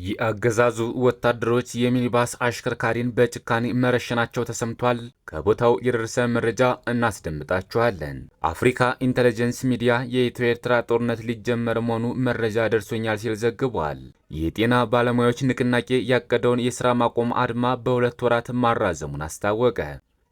የአገዛዙ ወታደሮች የሚኒባስ አሽከርካሪን በጭካኔ መረሸናቸው ተሰምቷል። ከቦታው የደረሰ መረጃ እናስደምጣችኋለን። አፍሪካ ኢንተለጀንስ ሚዲያ የኢትዮ ኤርትራ ጦርነት ሊጀመር መሆኑ መረጃ ደርሶኛል ሲል ዘግቧል። የጤና ባለሙያዎች ንቅናቄ ያቀደውን የሥራ ማቆም አድማ በ2 ወራት ማራዘሙን አስታወቀ።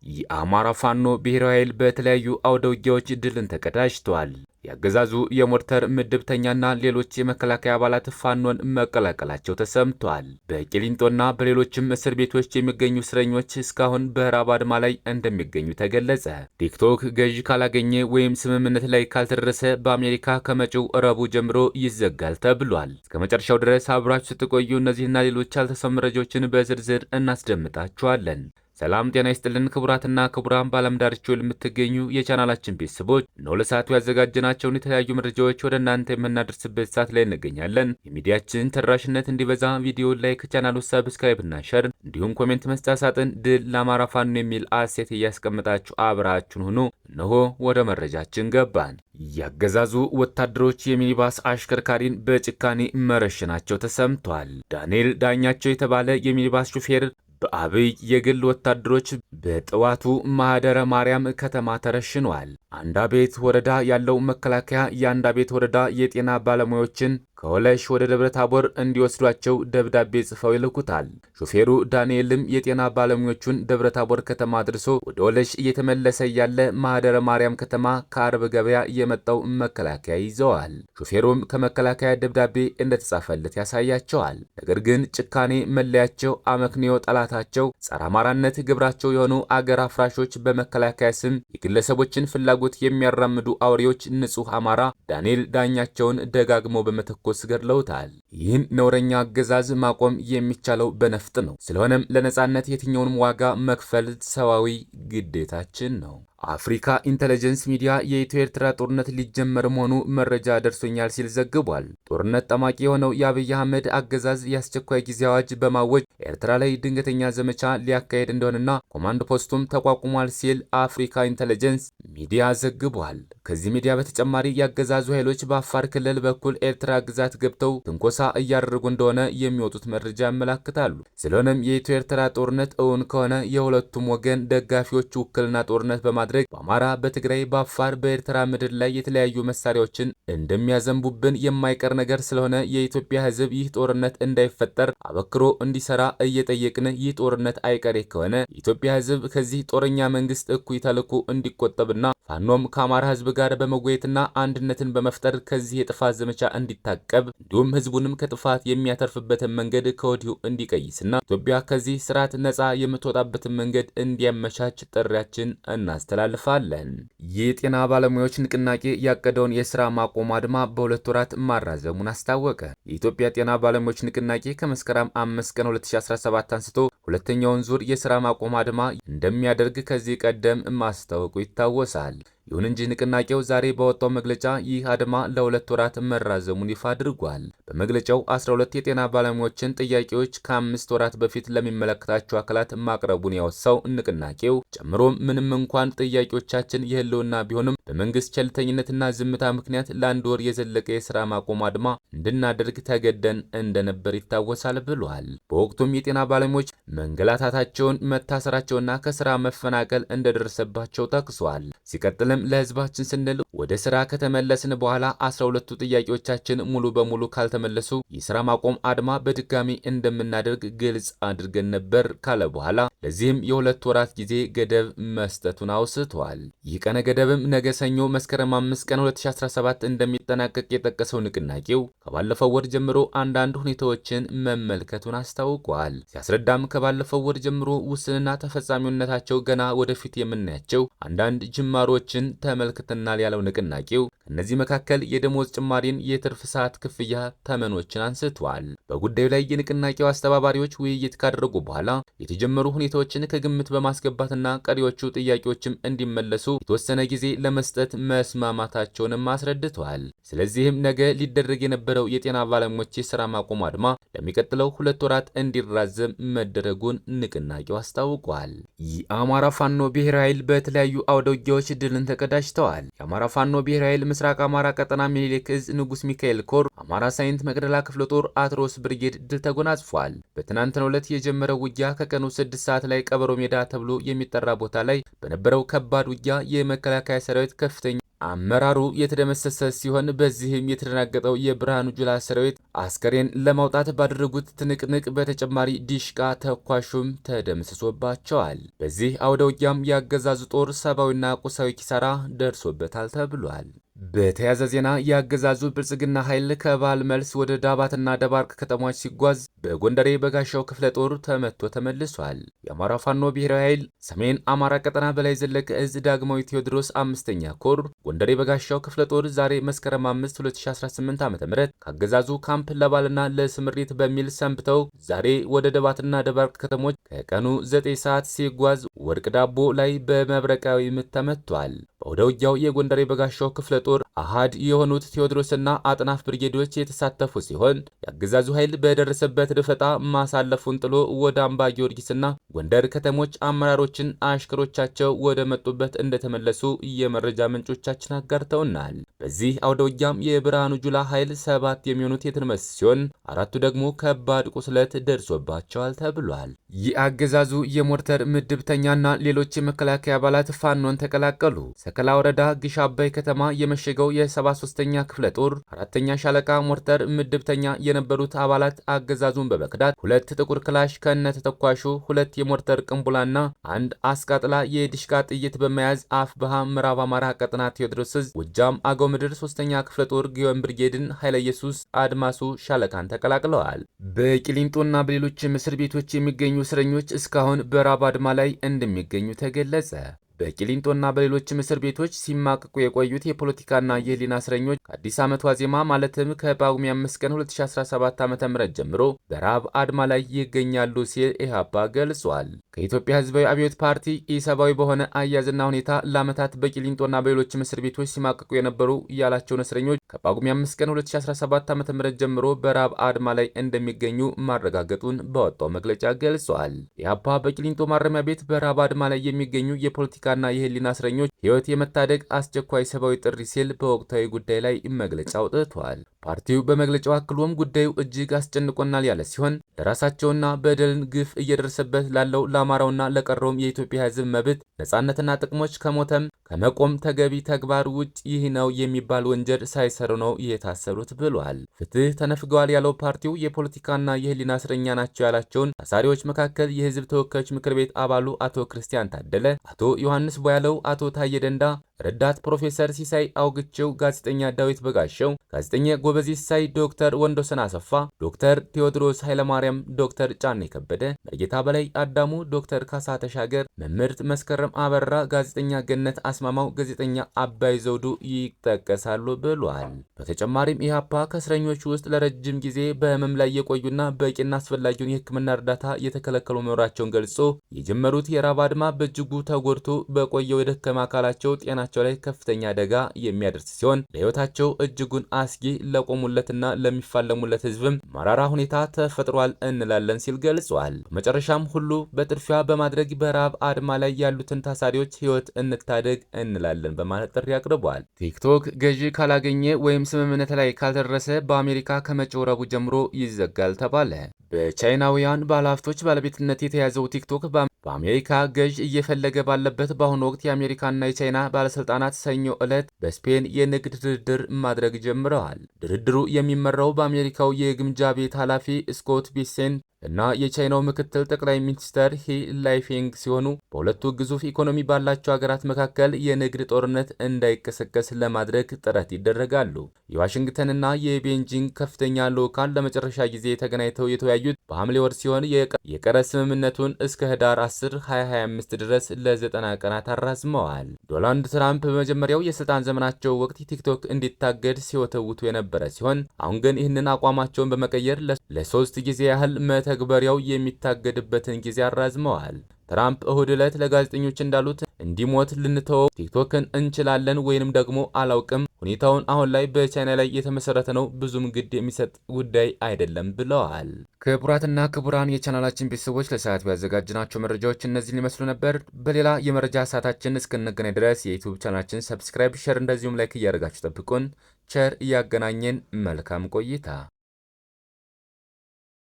የአማራ ፋኖ ብሔራዊ ኃይል በተለያዩ አውደ ውጊያዎች ድልን ተቀዳጅቷል። የአገዛዙ የሞርተር ምድብተኛና ሌሎች የመከላከያ አባላት ፋኖን መቀላቀላቸው ተሰምቷል። በቂሊንጦና በሌሎችም እስር ቤቶች የሚገኙ እስረኞች እስካሁን በረሃብ አድማ ላይ እንደሚገኙ ተገለጸ። ቲክቶክ ገዢ ካላገኘ ወይም ስምምነት ላይ ካልተደረሰ በአሜሪካ ከመጪው ረቡዕ ጀምሮ ይዘጋል ተብሏል። እስከ መጨረሻው ድረስ አብራችሁ ስትቆዩ እነዚህና ሌሎች ያልተሰሙ መረጃዎችን በዝርዝር እናስደምጣችኋለን። ሰላም ጤና ይስጥልን ክቡራትና ክቡራን በዓለም ዳርቻ የምትገኙ የቻናላችን ቤተሰቦች ነው ለሰዓቱ ያዘጋጀናቸውን የተለያዩ መረጃዎች ወደ እናንተ የምናደርስበት ሰዓት ላይ እንገኛለን። የሚዲያችን ተደራሽነት እንዲበዛ ቪዲዮ ላይክ፣ ቻናሉ ሰብስክራይብ እና ሸር እንዲሁም ኮሜንት መስጫ ሳጥን ድል ለአማራ ፋኖ የሚል አሴት እያስቀመጣችሁ አብራችሁን ሁኑ። እነሆ ወደ መረጃችን ገባን። ያገዛዙ ወታደሮች የሚኒባስ አሽከርካሪን በጭካኔ መረሸናቸው ተሰምቷል። ዳንኤል ዳኛቸው የተባለ የሚኒባስ ሹፌር በአብይ የግል ወታደሮች በጠዋቱ ማህደረ ማርያም ከተማ ተረሽኗል። አንዳቤት ወረዳ ያለው መከላከያ የአንዳቤት ወረዳ የጤና ባለሙያዎችን ከወለሽ ወደ ደብረ ታቦር እንዲወስዷቸው ደብዳቤ ጽፈው ይልኩታል። ሾፌሩ ዳንኤልም የጤና ባለሙያዎቹን ደብረ ታቦር ከተማ አድርሶ ወደ ወለሽ እየተመለሰ ያለ ማህደረ ማርያም ከተማ ከአርብ ገበያ የመጣው መከላከያ ይዘዋል። ሾፌሩም ከመከላከያ ደብዳቤ እንደተጻፈለት ያሳያቸዋል። ነገር ግን ጭካኔ መለያቸው፣ አመክንዮ ጠላታቸው፣ ጸረ አማራነት ግብራቸው የሆኑ አገር አፍራሾች በመከላከያ ስም የግለሰቦችን ፍላጎት የሚያራምዱ አውሬዎች ንጹህ አማራ ዳንኤል ዳኛቸውን ደጋግሞ በመተኮስ ገድለውታል። ይህን ነውረኛ አገዛዝ ማቆም የሚቻለው በነፍጥ ነው። ስለሆነም ለነጻነት የትኛውንም ዋጋ መክፈል ሰዋዊ ግዴታችን ነው። አፍሪካ ኢንተለጀንስ ሚዲያ የኢትዮ ኤርትራ ጦርነት ሊጀመር መሆኑ መረጃ ደርሶኛል ሲል ዘግቧል። ጦርነት ጠማቂ የሆነው የአብይ አህመድ አገዛዝ የአስቸኳይ ጊዜ አዋጅ በማወጅ ኤርትራ ላይ ድንገተኛ ዘመቻ ሊያካሄድ እንደሆነና ኮማንድ ፖስቱም ተቋቁሟል ሲል አፍሪካ ኢንተለጀንስ ሚዲያ ዘግቧል። ከዚህ ሚዲያ በተጨማሪ የአገዛዙ ኃይሎች በአፋር ክልል በኩል ኤርትራ ግዛት ገብተው ትንኮሳ እያደረጉ እንደሆነ የሚወጡት መረጃ ያመላክታሉ። ስለሆነም የኢትዮ ኤርትራ ጦርነት እውን ከሆነ የሁለቱም ወገን ደጋፊዎች ውክልና ጦርነት በማድረግ በአማራ፣ በትግራይ፣ በአፋር፣ በኤርትራ ምድር ላይ የተለያዩ መሳሪያዎችን እንደሚያዘንቡብን የማይቀር ነገር ስለሆነ የኢትዮጵያ ሕዝብ ይህ ጦርነት እንዳይፈጠር አበክሮ እንዲሰራ እየጠየቅን ይህ ጦርነት አይቀሬ ከሆነ የኢትዮጵያ ሕዝብ ከዚህ ጦረኛ መንግስት እኩይ ተልዕኮ እንዲቆጠብና ፋኖም ከአማራ ሕዝብ ጋር በመወየትና አንድነትን በመፍጠር ከዚህ የጥፋት ዘመቻ እንዲታቀብ እንዲሁም ሕዝቡንም ከጥፋት የሚያተርፍበትን መንገድ ከወዲሁ እንዲቀይስና ኢትዮጵያ ከዚህ ስርዓት ነጻ የምትወጣበትን መንገድ እንዲያመቻች ጥሪያችን እናስተላልፋለን። የጤና ባለሙያዎች ንቅናቄ ያቀደውን የስራ ማቆም አድማ በ2 ወራት ማራዘሙን አስታወቀ። የኢትዮጵያ ጤና ባለሙያዎች ንቅናቄ ከመስከረም 5 ቀን 2017 አንስቶ ሁለተኛውን ዙር የስራ ማቆም አድማ እንደሚያደርግ ከዚህ ቀደም ማስታወቁ ይታወሳል። ይሁን እንጂ ንቅናቄው ዛሬ ባወጣው መግለጫ ይህ አድማ ለ2 ወራት መራዘሙን ይፋ አድርጓል። በመግለጫው 12 የጤና ባለሙያዎችን ጥያቄዎች ከ5 ወራት በፊት ለሚመለከታቸው አካላት ማቅረቡን ያወሳው ንቅናቄው ጨምሮም ምንም እንኳን ጥያቄዎቻችን የህልውና ቢሆንም በመንግስት ቸልተኝነትና ዝምታ ምክንያት ለ1 ወር የዘለቀ የስራ ማቆም አድማ እንድናደርግ ተገደን እንደነበር ይታወሳል ብሏል። በወቅቱም የጤና ባለሙያዎች መንገላታታቸውን፣ መታሰራቸውና ከስራ መፈናቀል እንደደረሰባቸው ጠቅሷል። ሲቀጥል ለህዝባችን ስንል ወደ ስራ ከተመለስን በኋላ 12ቱ ጥያቄዎቻችን ሙሉ በሙሉ ካልተመለሱ የስራ ማቆም አድማ በድጋሚ እንደምናደርግ ግልጽ አድርገን ነበር ካለ በኋላ ለዚህም የ2 ወራት ጊዜ ገደብ መስጠቱን አውስቷል። ይህ ቀነ ገደብም ነገ ሰኞ መስከረም 5 ቀን 2017 እንደሚጠናቀቅ የጠቀሰው ንቅናቄው ከባለፈው ወር ጀምሮ አንዳንድ ሁኔታዎችን መመልከቱን አስታውቋል። ሲያስረዳም ከባለፈው ወር ጀምሮ ውስንና ተፈጻሚነታቸው ገና ወደፊት የምናያቸው አንዳንድ ጅማሮችን ተመልክተናል ያለው ንቅናቄው ከእነዚህ መካከል የደሞዝ ጭማሪን፣ የትርፍ ሰዓት ክፍያ ተመኖችን አንስቷል። በጉዳዩ ላይ የንቅናቄው አስተባባሪዎች ውይይት ካደረጉ በኋላ የተጀመሩ ሁኔታዎችን ከግምት በማስገባትና ቀሪዎቹ ጥያቄዎችም እንዲመለሱ የተወሰነ ጊዜ ለመስጠት መስማማታቸውንም አስረድተዋል። ስለዚህም ነገ ሊደረግ የነበረው የጤና ባለሙያዎች የስራ ማቆም አድማ ለሚቀጥለው 2 ወራት እንዲራዘም መደረጉን ንቅናቄው አስታውቋል። የአማራ ፋኖ ብሔራዊ ኃይል በተለያዩ አውደ ውጊያዎች ድልን ተቀዳጅተዋል። የአማራ ፋኖ ብሔራዊ ኃይል ምስራቅ አማራ ቀጠና ሚኒሊክ እዝ ንጉስ ሚካኤል ኮር አማራ ሳይንት መቅደላ ክፍለ ጦር አትሮስ ብርጌድ ድል ተጎናጽፏል። በትናንትናው ዕለት የጀመረው ውጊያ ከቀኑ 6 ሰዓት ላይ ቀበሮ ሜዳ ተብሎ የሚጠራ ቦታ ላይ በነበረው ከባድ ውጊያ የመከላከያ ሰራዊት ከፍተኛ አመራሩ የተደመሰሰ ሲሆን በዚህም የተደናገጠው የብርሃኑ ጁላ ሰራዊት አስከሬን ለማውጣት ባደረጉት ትንቅንቅ በተጨማሪ ዲሽቃ ተኳሹም ተደምስሶባቸዋል። በዚህ አውደ ውጊያም የአገዛዙ ጦር ሰብአዊና ቁሳዊ ኪሳራ ደርሶበታል ተብሏል። በተያያዘ ዜና የአገዛዙ ብልጽግና ኃይል ከበዓል መልስ ወደ ዳባትና ደባርቅ ከተሞች ሲጓዝ በጎንደሬ በጋሻው ክፍለ ጦር ተመቶ ተመልሷል። የአማራ ፋኖ ብሔራዊ ኃይል ሰሜን አማራ ቀጠና በላይ ዘለቀ እዝ ዳግማዊ ቴዎድሮስ 5ኛ ኮር ጎንደሬ በጋሻው ክፍለ ጦር ዛሬ መስከረም 5 2018 ዓ.ም ከአገዛዙ ካምፕ ለበዓልና ለስምሪት በሚል ሰንብተው ዛሬ ወደ ደባትና ደባርቅ ከተሞች ከቀኑ 9 ሰዓት ሲጓዝ ወርቅ ዳቦ ላይ በመብረቃዊ ምት ተመቷል። በወደ ውጊያው የጎንደሬ በጋሻው ክፍለ ጦር አሃድ የሆኑት ቴዎድሮስና አጥናፍ ብርጌዶች የተሳተፉ ሲሆን የአገዛዙ ኃይል በደረሰበት ድፈጣ ማሳለፉን ጥሎ ወደ አምባ ጊዮርጊስና ጎንደር ከተሞች አመራሮችን አሽከሮቻቸው ወደ መጡበት እንደተመለሱ የመረጃ ምንጮቻችን አጋርተውናል። በዚህ አውደ ውጊያም የብርሃኑ ጁላ ኃይል 7 የሚሆኑት የተደመሰሱ ሲሆን 4ቱ ደግሞ ከባድ ቁስለት ደርሶባቸዋል ተብሏል። የአገዛዙ የሞርተር ምድብተኛና ሌሎች የመከላከያ አባላት ፋኖን ተቀላቀሉ። ሰከላ ወረዳ ግሽ አባይ ከተማ የመሸገው የ73ኛ ክፍለ ጦር 4ኛ ሻለቃ ሞርተር ምድብተኛ የነበሩት አባላት አገዛዙን በመክዳት 2 ጥቁር ክላሽ ከነ ተተኳሹ 2 የሞርተር ቅንቡላና 1 አስቃጥላ የዲሽቃ ጥይት በመያዝ አፍብሃ ምዕራብ አማራ ቀጠና ቴዎድሮስ ጎጃም አገው ምድር 3ኛ ክፍለ ጦር ጊዮን ብርጌድን ኃይለ ኢየሱስ አድማሱ ሻለቃን ተቀላቅለዋል። በቂሊንጦና በሌሎችም እስር ቤቶች የሚገኙ እስረኞች እስካሁን በራብ አድማ ላይ እንደሚገኙ ተገለጸ። በቂሊንጦና በሌሎችም እስር ቤቶች ሲማቅቁ የቆዩት የፖለቲካና የህሊና እስረኞች ከአዲስ ዓመት ዋዜማ ማለትም ከጳጉሜ 5 ቀን 2017 ዓ.ም ጀምሮ በረሃብ አድማ ላይ ይገኛሉ ሲል ኢህአፓ ገልጿል። ከኢትዮጵያ ህዝባዊ አብዮት ፓርቲ ኢሰብአዊ በሆነ አያዝና ሁኔታ ለዓመታት በቂሊንጦና በሌሎችም እስር ቤቶች ሲማቅቁ የነበሩ ያላቸውን እስረኞች ከጳጉሜ 5 ቀን 2017 ዓ.ም ጀምሮ በረሃብ አድማ ላይ እንደሚገኙ ማረጋገጡን በወጣው መግለጫ ገልጿል። ኢህአፓ በቂሊንጦ ማረሚያ ቤት በረሃብ አድማ ላይ የሚገኙ የፖለቲካ ና የህሊና እስረኞች ህይወት የመታደግ አስቸኳይ ሰብአዊ ጥሪ ሲል በወቅታዊ ጉዳይ ላይ መግለጫ አውጥቷል። ፓርቲው በመግለጫው አክሎም ጉዳዩ እጅግ አስጨንቆናል ያለ ሲሆን ለራሳቸውና በደልን ግፍ እየደረሰበት ላለው ለአማራውና ለቀረውም የኢትዮጵያ ህዝብ መብት ነጻነትና ጥቅሞች ከሞተም ከመቆም ተገቢ ተግባር ውጭ ይህ ነው የሚባል ወንጀል ሳይሰሩ ነው የታሰሩት ብሏል። ፍትህ ተነፍገዋል ያለው ፓርቲው የፖለቲካና የህሊና እስረኛ ናቸው ያላቸውን ታሳሪዎች መካከል የህዝብ ተወካዮች ምክር ቤት አባሉ አቶ ክርስቲያን ታደለ፣ አቶ ዮሐንስ ቦያለው፣ አቶ ታዬ ደንዳ፣ ረዳት ፕሮፌሰር ሲሳይ አውግቸው፣ ጋዜጠኛ ዳዊት በጋሸው፣ ጋዜጠኛ ጎበዜ ሲሳይ፣ ዶክተር ወንዶሰን አሰፋ፣ ዶክተር ቴዎድሮስ ኃይለማርያም፣ ዶክተር ጫኔ ከበደ፣ መርጌታ በላይ አዳሙ፣ ዶክተር ካሳ ተሻገር፣ መምህርት መስከረም አበራ፣ ጋዜጠኛ ገነት አስማማው፣ ጋዜጠኛ አባይ ዘውዱ ይጠቀሳሉ ብሏል። በተጨማሪም ኢህአፓ ከእስረኞቹ ውስጥ ለረጅም ጊዜ በህመም ላይ የቆዩና በቂና አስፈላጊውን የሕክምና እርዳታ የተከለከሉ መኖራቸውን ገልጾ የጀመሩት የራብ አድማ በእጅጉ ተጎድቶ በቆየው የደከመ አካላቸው ጤና ላይ ከፍተኛ አደጋ የሚያደርስ ሲሆን ለህይወታቸው እጅጉን አስጊ ለቆሙለትና ለሚፋለሙለት ህዝብም መራራ ሁኔታ ተፈጥሯል እንላለን ሲል ገልጿል። በመጨረሻም ሁሉ በጥድፊያ በማድረግ በረሃብ አድማ ላይ ያሉትን ታሳሪዎች ህይወት እንታደግ እንላለን በማለት ጥሪ አቅርቧል። ቲክቶክ ገዢ ካላገኘ ወይም ስምምነት ላይ ካልደረሰ በአሜሪካ ከመጪው ረቡዕ ጀምሮ ይዘጋል ተባለ። በቻይናውያን ባለሀብቶች ባለቤትነት የተያዘው ቲክቶክ በአሜሪካ ገዥ እየፈለገ ባለበት በአሁኑ ወቅት የአሜሪካና የቻይና ባለስልጣናት ሰኞ ዕለት በስፔን የንግድ ድርድር ማድረግ ጀምረዋል። ድርድሩ የሚመራው በአሜሪካው የግምጃ ቤት ኃላፊ ስኮት ቢሴንት እና የቻይናው ምክትል ጠቅላይ ሚኒስተር ሂ ላይፌንግ ሲሆኑ በሁለቱ ግዙፍ ኢኮኖሚ ባላቸው ሀገራት መካከል የንግድ ጦርነት እንዳይቀሰቀስ ለማድረግ ጥረት ይደረጋሉ። የዋሽንግተንና የቤጂንግ ከፍተኛ ልዑካን ለመጨረሻ ጊዜ ተገናኝተው የተወያዩት በሐምሌ ወር ሲሆን የቀረጥ ስምምነቱን እስከ ህዳር 10 2025 ድረስ ለ90 ቀናት አራዝመዋል። ዶናልድ ትራምፕ በመጀመሪያው የስልጣን ዘመናቸው ወቅት ቲክቶክ እንዲታገድ ሲወተውቱ የነበረ ሲሆን አሁን ግን ይህንን አቋማቸውን በመቀየር ለ3 ጊዜ ያህል መተግበሪያው የሚታገድበትን ጊዜ አራዝመዋል። ትራምፕ እሁድ ዕለት ለጋዜጠኞች እንዳሉት እንዲሞት ልንተወው ቲክቶክን እንችላለን ወይንም ደግሞ አላውቅም። ሁኔታውን አሁን ላይ በቻይና ላይ የተመሰረተ ነው፣ ብዙም ግድ የሚሰጥ ጉዳይ አይደለም ብለዋል። ክቡራትና ክቡራን የቻናላችን ቤተሰቦች ለሰዓት ያዘጋጅናቸው መረጃዎች እነዚህን ይመስሉ ነበር። በሌላ የመረጃ ሰዓታችን እስክንገናኝ ድረስ የዩቲዩብ ቻናላችን ሰብስክራይብ፣ ሸር እንደዚሁም ላይክ እያደረጋችሁ ጠብቁን። ቸር እያገናኘን መልካም ቆይታ